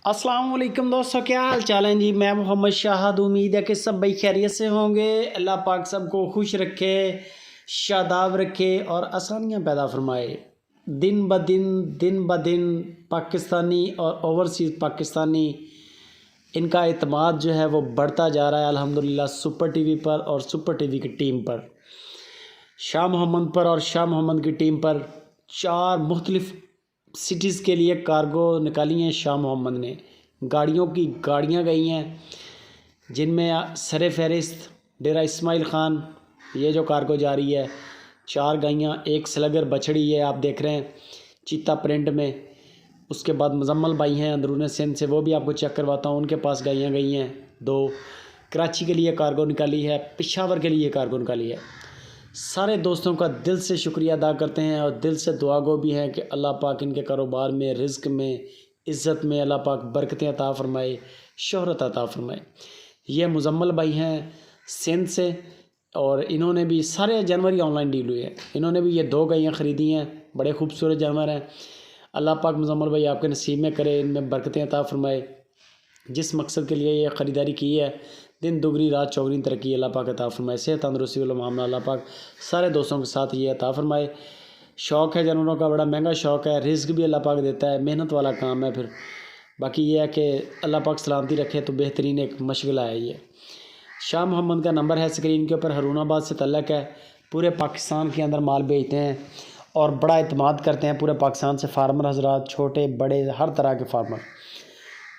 अस्सलाम वालेकुम दोस्तों, क्या हाल चाल है जी। मैं मोहम्मद शाहद। उम्मीद है कि सब भाई खैरियत से होंगे। अल्लाह पाक सबको खुश रखे, शादाब रखे और आसानियाँ पैदा फरमाए। दिन ब दिन पाकिस्तानी और ओवरसीज़ पाकिस्तानी इनका एतमाद जो है वो बढ़ता जा रहा है अल्हम्दुलिल्लाह। सुपर टीवी पर और सुपर टीवी की टीम पर, शाह मोहम्मद पर और शाह मोहम्मद की टीम पर 4 मुख्तलिफ़ सिटीज़ के लिए कार्गो निकाली हैं। शाह मोहम्मद ने गाड़ियों की गाड़ियाँ गई हैं, जिनमें सर फहरिस्त डेरा इस्माइल ख़ान ये जो कार्गो जा रही है। 4 गायियाँ, 1 स्लगर बछड़ी है, आप देख रहे हैं चीता प्रिंट में। उसके बाद मुजम्मल भाई हैं अंदरून सिंध से, वो भी आपको चेक करवाता हूँ। उनके पास गायियाँ गई हैं 2। कराची के लिए कार्गो निकाली है, पेशावर के लिए कार्गो निकाली है। सारे दोस्तों का दिल से शुक्रिया अदा करते हैं और दिल से दुआ गो भी हैं कि अल्लाह पाक इनके कारोबार में, रिज़्क़ में, इज़्ज़त में अल्लाह पाक बरकतें अता फ़रमाए, शोहरत अता फ़रमाए। ये मुजम्मल भाई हैं सिंध से और इन्होंने भी सारे जानवर ही ऑनलाइन डील हुए हैं। इन्होंने भी ये 2 गायें ख़रीदी हैं, बड़े खूबसूरत जानवर हैं। अल्लाह पाक मुजम्मल भाई आपके नसीब में करे, इनमें बरकतें अता फ़रमाए। जिस मकसद के लिए ये ख़रीदारी की है, दिन दुगनी रात चौगनी तरक्की अल्लाह पाक अता फ़रमाए। सेहत तंदुरुस्ती वाला मामला अल्लाह पाक सारे दोस्तों के साथ ये अता फ़रमाए। शौक़ है जानवरों का, बड़ा महंगा शौक़ है, रिज़्क़ भी अल्लाह पाक देता है, मेहनत वाला काम है। फिर बाकी ये है कि अल्लाह पाक सलामती रखे तो बेहतरीन एक मशगला है ये। शाह मोहम्मद का नंबर है स्क्रीन के ऊपर, हरूनाबाद से तल्लक है। पूरे पाकिस्तान के अंदर माल बेचते हैं और बड़ा इत्मीनान करते हैं पूरे पाकिस्तान से। फार्मर हजरात, छोटे बड़े हर तरह के फार्मर,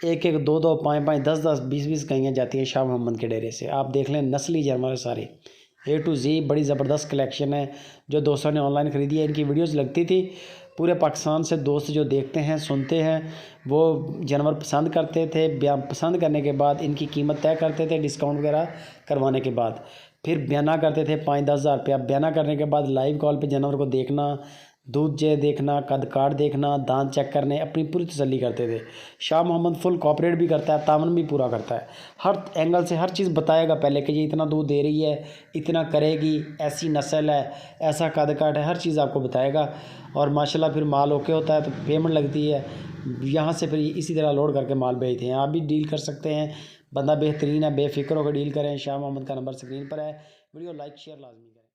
1-1, 2-2, 5-5, 10-10, 20-20 गायें जाती हैं शाह मोहम्मद के डेरे से। आप देख लें नस्ली जानवर सारे A to Z, बड़ी ज़बरदस्त कलेक्शन है जो दोस्तों ने ऑनलाइन ख़रीदी है। इनकी वीडियोस लगती थी, पूरे पाकिस्तान से दोस्त जो देखते हैं, सुनते हैं, वो जानवर पसंद करते थे। बयान पसंद करने के बाद इनकी कीमत तय करते थे, डिस्काउंट वगैरह करवाने के बाद फिर बयाना करते थे 5-10 हज़ार रुपया। बयाना करने के बाद लाइव कॉल पे जानवर को देखना, दूध जे देखना, कद काट देखना, दांत चेक करने, अपनी पूरी तसल्ली करते थे। शाह मोहम्मद फुल कॉपरेट भी करता है, तावन भी पूरा करता है। हर एंगल से हर चीज़ बताएगा पहले कि ये इतना दूध दे रही है, इतना करेगी, ऐसी नस्ल है, ऐसा कद काट है, हर चीज़ आपको बताएगा। और माशाल्लाह फिर माल ओके होता है तो पेमेंट लगती है। यहाँ से फिर इसी तरह लोड करके माल भेजते हैं। आप भी डील कर सकते हैं, बंदा बेहतरीन है, बेफिक्र होकर डील करें। शाह मोहम्मद का नंबर स्क्रीन पर है। वीडियो लाइक शेयर लाजमी करें।